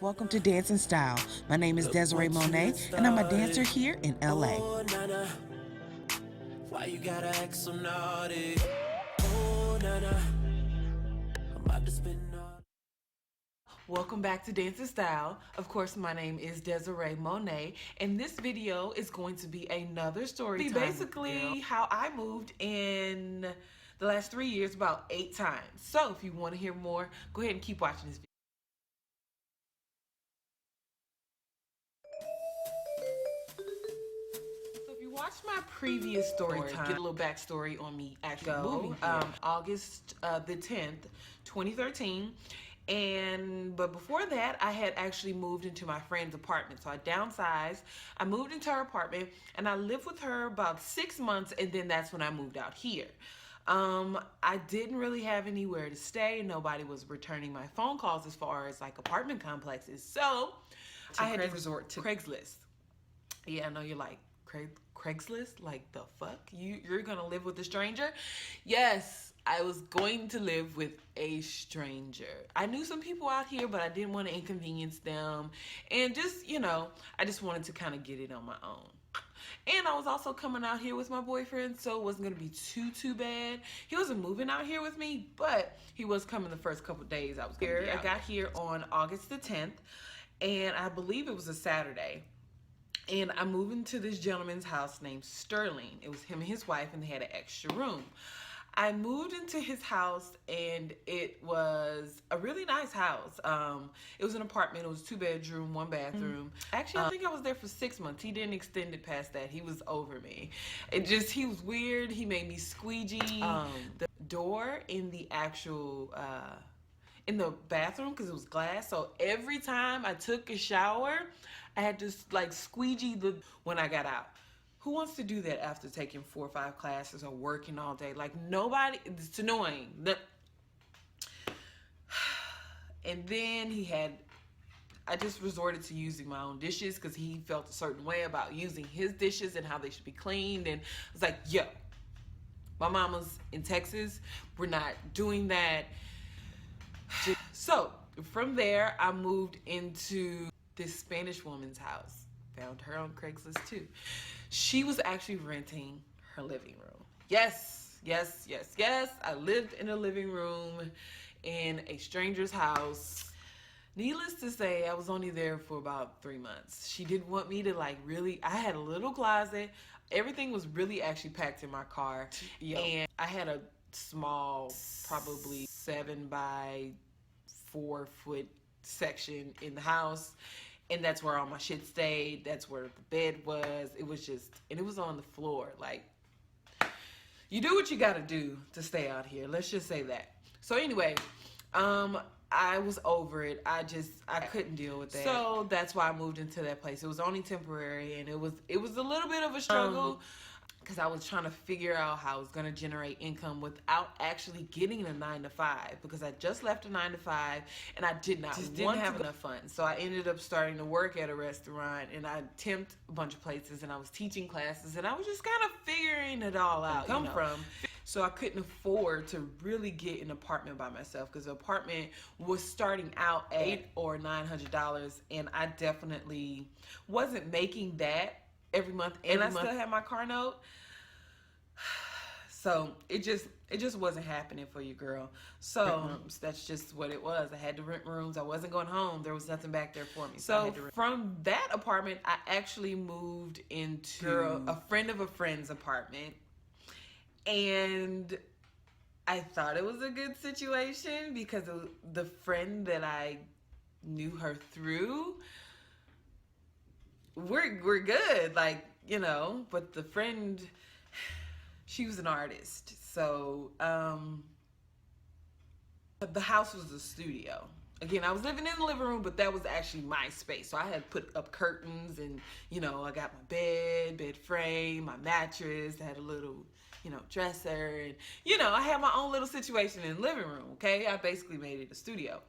Welcome to Dance and Style. My name is Desiree Monet, and I'm a dancer here in LA. Oh, Nana, why you gotta act so naughty? Oh, Nana, I'm about to spend all. Welcome back to Dance and Style. Of course, my name is Desiree Monet, and this video is going to be another story time. Basically, how I moved in the last 3 years about 8 times. So if you want to hear more, go ahead and keep watching this video. So if you watched my previous story time, get a little backstory on me actually moving here. August the 10th, 2013. But before that, I had actually moved into my friend's apartment. So I downsized, I moved into her apartment, and I lived with her about 6 months, and then that's when I moved out here. I didn't really have anywhere to stay. Nobody was returning my phone calls as far as like apartment complexes. So I had to resort to Craigslist. Yeah, I know you're like, Craigslist? Like, the fuck? You're gonna live with a stranger? Yes, I was going to live with a stranger. I knew some people out here, but I didn't want to inconvenience them. And just, I just wanted to kind of get it on my own. And I was also coming out here with my boyfriend, so it wasn't going to be too bad. He wasn't moving out here with me, but he was coming the first couple days I was here. I got here on August the 10th, and I believe it was a Saturday. And I moved into this gentleman's house named Sterling. It was him and his wife, and they had an extra room. I moved into his house, and it was a really nice house. It was an apartment. It was 2-bedroom, 1 bathroom. Actually, I think I was there for 6 months. He didn't extend it past that. He was over me. He was weird. He made me squeegee the door in the actual in the bathroom because it was glass. So every time I took a shower, I had to like squeegee when I got out. Who wants to do that after taking 4 or 5 classes or working all day? Like, nobody. It's annoying. And then I just resorted to using my own dishes because he felt a certain way about using his dishes and how they should be cleaned. And I was like, yo, my mama's in Texas. We're not doing that. So from there, I moved into this Spanish woman's house. Found her on Craigslist too. She was actually renting her living room. Yes. I lived in a living room in a stranger's house. Needless to say, I was only there for about 3 months. She didn't want me to I had a little closet. Everything was really actually packed in my car. And I had a small, probably 7 by 4 foot section in the house. And that's where all my shit stayed. That's where the bed was. It was on the floor. Like, you do what you gotta do to stay out here. Let's just say that. So anyway, I was over it. I couldn't deal with that. So that's why I moved into that place. It was only temporary, and it was a little bit of a struggle. Because I was trying to figure out how I was going to generate income without actually getting a 9-to-5, because I just left a 9-to-5 and I didn't have enough funds. So I ended up starting to work at a restaurant, and I temped a bunch of places, and I was teaching classes, and I was just kind of figuring it all out. So I couldn't afford to really get an apartment by myself, because the apartment was starting out at $800 or $900, and I definitely wasn't making that every month, and I still had my car note. So it just wasn't happening for you, girl. So that's just what it was. I had to rent rooms. I wasn't going home. There was nothing back there for me. So from that apartment, I actually moved into a friend of a friend's apartment. And I thought it was a good situation because of the friend that I knew her through. We're good, but the friend, she was an artist. So the house was a studio. Again, I was living in the living room, but that was actually my space. So I had put up curtains, and I got my bed frame, my mattress. I had a little dresser, and I had my own little situation in the living room. Okay, I basically made it a studio.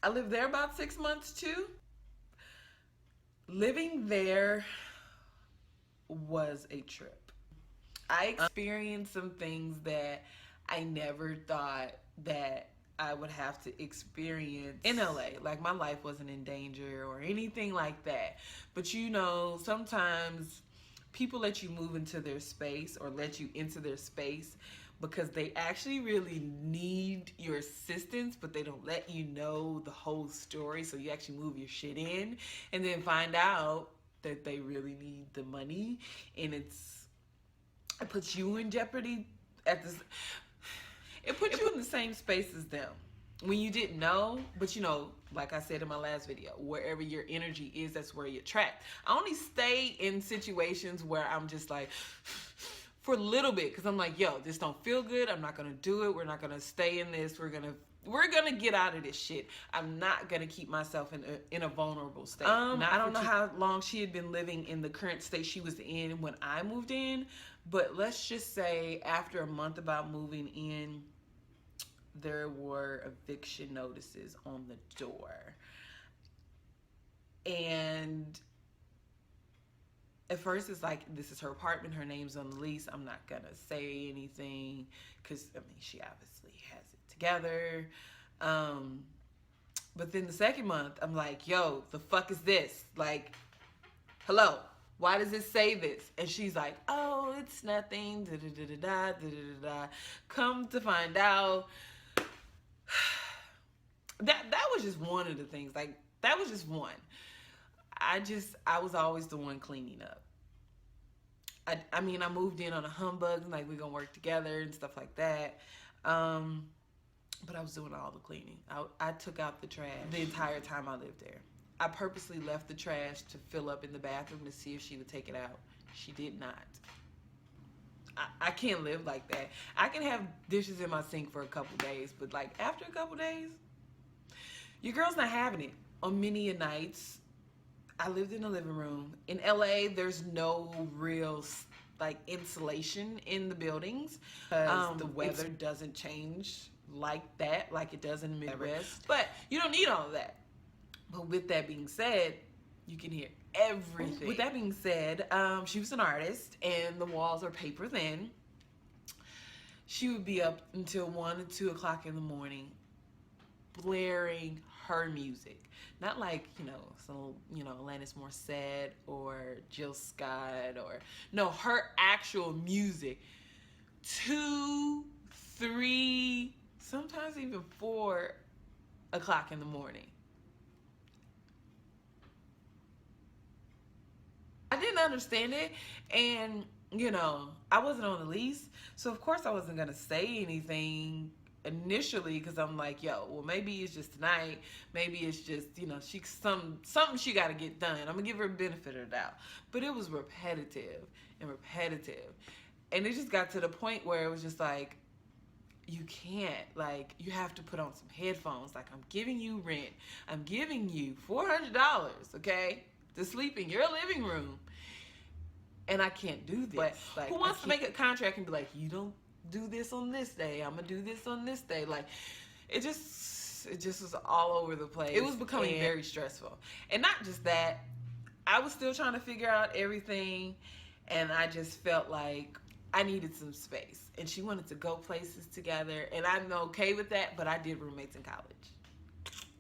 I lived there about 6 months too. Living there was a trip. I experienced some things that I never thought that I would have to experience in LA. Like, my life wasn't in danger or anything like that. But you know, sometimes people let you move into their space or let you into their space because they actually really need your assistance, but they don't let you know the whole story. So you actually move your shit in and then find out that they really need the money, and it puts you in jeopardy at this. It puts you in the same space as them when you didn't know. But you know, like I said in my last video, wherever your energy is, that's where you attract. I only stay in situations where I'm just like, for a little bit, because I'm like, yo, this don't feel good. I'm not gonna do it. We're not gonna stay in this. We're gonna get out of this shit. I'm not gonna keep myself in a vulnerable state. I don't know how long she had been living in the current state she was in when I moved in, but let's just say after a month about moving in, there were eviction notices on the door. And at first it's like, this is her apartment, her name's on the lease, I'm not gonna say anything, because I mean, she obviously has it together. But then the second month, I'm like, yo, the fuck is this? Like, hello, why does it say this? And she's like, oh, it's nothing, da da da da da da da. Come to find out, that was just one of the things. Like, that was just one. I was always the one cleaning up. I mean, I moved in on a humbug, and like, we're gonna work together and stuff like that. But I was doing all the cleaning. I took out the trash the entire time I lived there. I purposely left the trash to fill up in the bathroom to see if she would take it out. She did not. I can't live like that. I can have dishes in my sink for a couple days, but like, after a couple days, your girl's not having it. On many nights, I lived in the living room. In LA, there's no real like insulation in the buildings. The weather doesn't change like that, like it does in the Midwest. But you don't need all of that. But with that being said, you can hear everything. With that being said, she was an artist, and the walls are paper thin. She would be up until 1 or 2 o'clock in the morning, blaring her music. Not like, Alanis Morissette or Jill Scott, or no, her actual music. 2, 3, sometimes even 4 o'clock in the morning. I didn't understand it, and I wasn't on the lease, so of course I wasn't gonna say anything initially, because I'm like, yo, well, maybe it's just tonight, maybe it's just, something she got to get done. I'm gonna give her a benefit of the doubt. But it was repetitive, and it just got to the point where it was just like, you can't, like, you have to put on some headphones. Like, I'm giving you rent, I'm giving you $400, okay, to sleep in your living room, and I can't do this. But like, who wants to make a contract and be like, you don't do this on this day, I'm gonna do this on this day? Like, it just was all over the place. It was becoming very stressful. And not just that, I was still trying to figure out everything, and I just felt like I needed some space, and she wanted to go places together, and I'm okay with that. But I did roommates in college.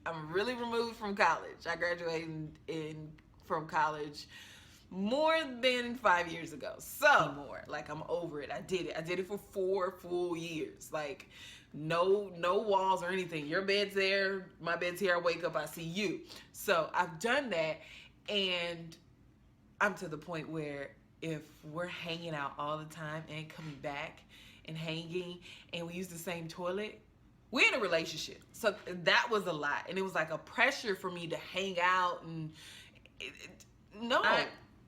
I'm really removed from college. I graduated from college more than 5 years ago. So more, like, I'm over it. I did it for 4 full years. Like, no walls or anything. Your bed's there, my bed's here. I wake up, I see you. So I've done that, and I'm to the point where if we're hanging out all the time and coming back and hanging, and we use the same toilet, we're in a relationship. So that was a lot, and it was like a pressure for me to hang out. And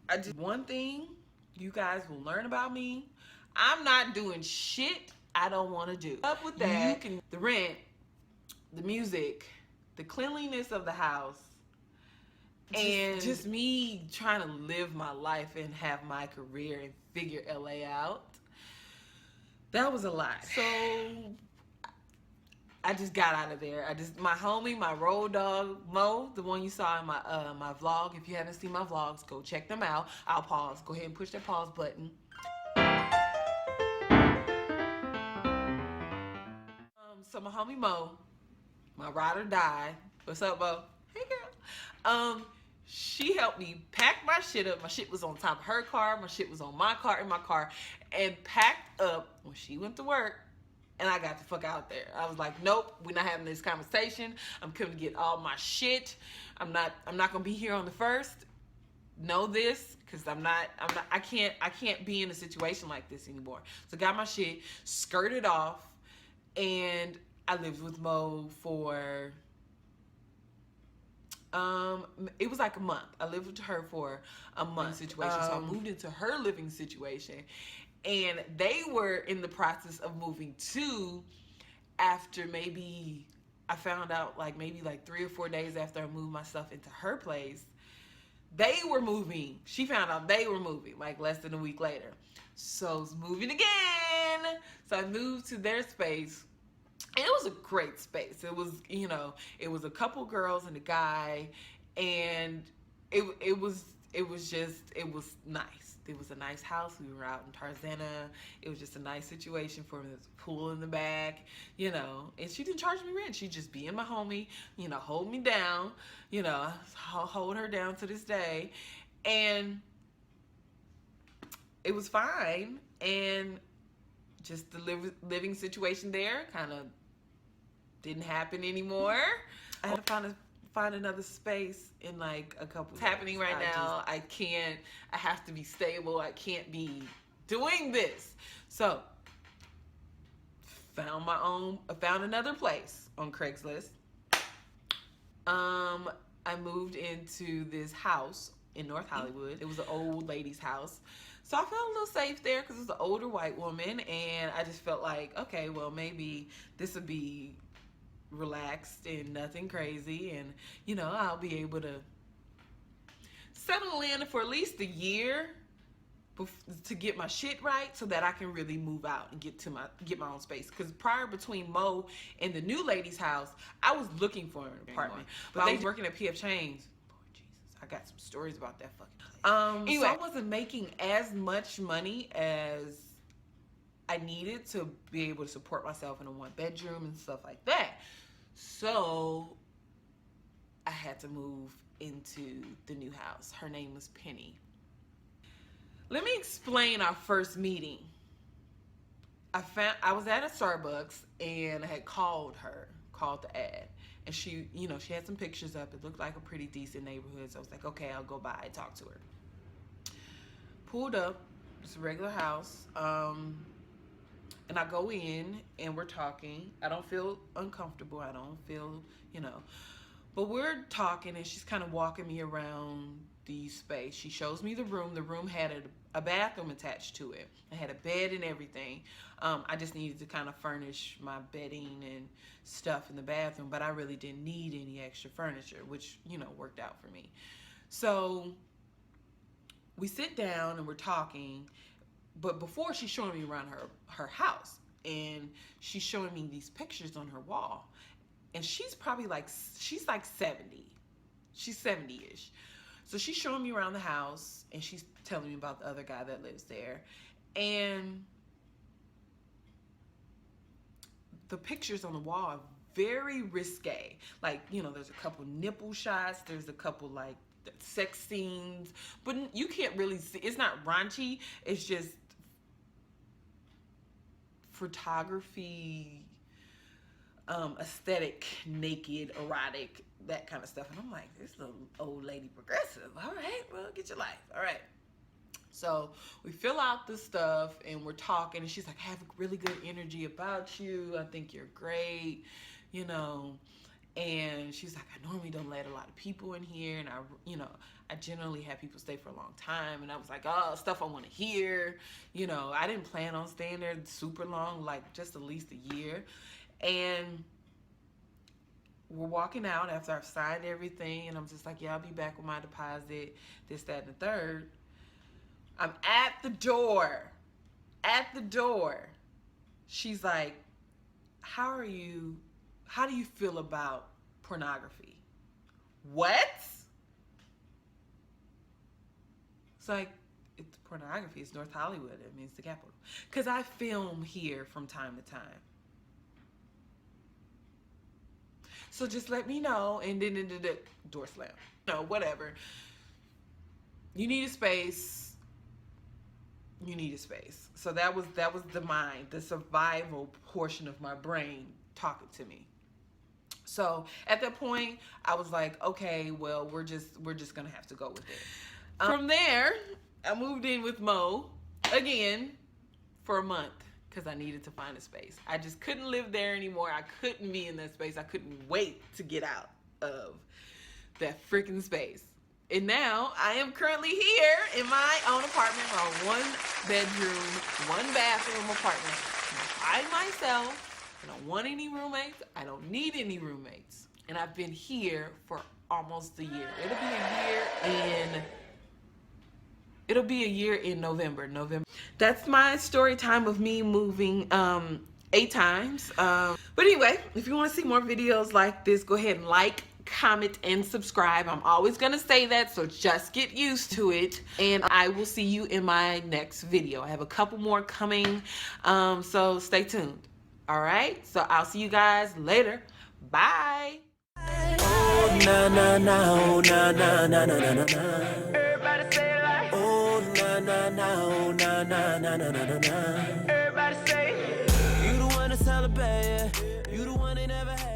I did one thing you guys will learn about me: I'm not doing shit I don't want to do. Up with that, the rent, the music, the cleanliness of the house, and just me trying to live my life and have my career and figure LA out. That was a lot. So I just got out of there. My homie, my road dog, Mo, the one you saw in my vlog. If you haven't seen my vlogs, go check them out. I'll pause. Go ahead and push that pause button. So my homie Mo, my ride or die. What's up, Bo? Hey, girl. She helped me pack my shit up. My shit was on top of her car. My shit was on my car, in my car, and packed up when she went to work. And I got the fuck out there. I was like, nope, we're not having this conversation. I'm coming to get all my shit. I'm not gonna be here on the 1st. Know this, because I can't be in a situation like this anymore. So got my shit, skirted off, and I lived with Mo for it was like a month. I lived with her for a month situation. So I moved into her living situation. And they were in the process of moving too, after maybe I found out like maybe like 3 or 4 days after I moved my stuff into her place. They were moving. She found out they were moving like less than a week later. So it's moving again. So I moved to their space. And it was a great space. It was, you know, it was a couple girls and a guy, and it was nice. It was a nice house. We were out in Tarzana. It was just a nice situation for me. There was a pool in the back, you know. And she didn't charge me rent. She'd just be in my homie, you know, hold me down. You know, I'll hold her down to this day. And it was fine. And just the living situation there kind of didn't happen anymore. I had to find another space in like a couple. It's happening right now. I have to be stable. I can't be doing this. So found another place on Craigslist. I moved into this house in North Hollywood. It was an old lady's house. So I felt a little safe there because it was an older white woman, and I just felt like, okay, well, maybe this would be relaxed and nothing crazy, and, you know, I'll be able to settle in for at least a year to get my shit right so that I can really move out and get my own space. Because prior, between Mo and the new lady's house, I was looking for an apartment. But I was working at P.F. Chang's. I got some stories about that fucking place. Anyway, so I wasn't making as much money as I needed to be able to support myself in a 1-bedroom and stuff like that. So I had to move into the new house. Her name was Penny. Let me explain our first meeting. I was at a Starbucks and I had called the ad. And she, you know, she had some pictures up. It looked like a pretty decent neighborhood. So I was like, okay, I'll go by and talk to her. Pulled up. It's a regular house. And I go in and we're talking. I don't feel uncomfortable. I don't feel, you know. But we're talking and she's kind of walking me around the space. She shows me the room. The room had a bathroom attached to it. It had a bed and everything. I just needed to kind of furnish my bedding and stuff in the bathroom, but I really didn't need any extra furniture, which, you know, worked out for me. So we sit down and we're talking, but before, she's showing me around her house, and she's showing me these pictures on her wall. And she's probably like 70. She's 70-ish. So she's showing me around the house, and she's telling me about the other guy that lives there. And the pictures on the wall are very risque. Like, you know, there's a couple nipple shots. There's a couple, like, sex scenes. But you can't really see. It's not raunchy. It's just photography, aesthetic, naked, erotic, that kind of stuff. And I'm like, this little old lady progressive. All right, well, get your life. All right. So we fill out the stuff and we're talking, and she's like, I have a really good energy about you. I think you're great, you know. And she's like, I normally don't let a lot of people in here, and I generally have people stay for a long time. And I was like, oh, stuff I want to hear. You know, I didn't plan on staying there super long, like just at least a year. And we're walking out after I've signed everything, and I'm just like, yeah, I'll be back with my deposit, this, that, and the third. I'm at the door. She's like, how do you feel about pornography? What? It's like, it's pornography. It's North Hollywood. It means the capital. Because I film here from time to time. So just let me know. And then the door slam. No, whatever. You need a space. You need a space. So that was the mind, the survival portion of my brain talking to me. So at that point, I was like, okay, well, we're just gonna have to go with it. From there, I moved in with Mo again for a month because I needed to find a space. I just couldn't live there anymore. I couldn't be in that space. I couldn't wait to get out of that freaking space. And now I am currently here in my own apartment, my 1-bedroom, 1-bathroom apartment by myself. I don't want any roommates. I don't need any roommates. And I've been here for almost a year. It'll be a year in November. That's my story time of me moving 8 times. But anyway, if you want to see more videos like this, go ahead and like, comment, and subscribe. I'm always gonna say that, so just get used to it. And I will see you in my next video. I have a couple more coming, so stay tuned. All right, so I'll see you guys later. Bye. Oh, na na na, oh, na na na na na na. Everybody say it like. Oh, na na na, oh, na na na na na na. Everybody say it. You the one to celebrate, you the one they never had.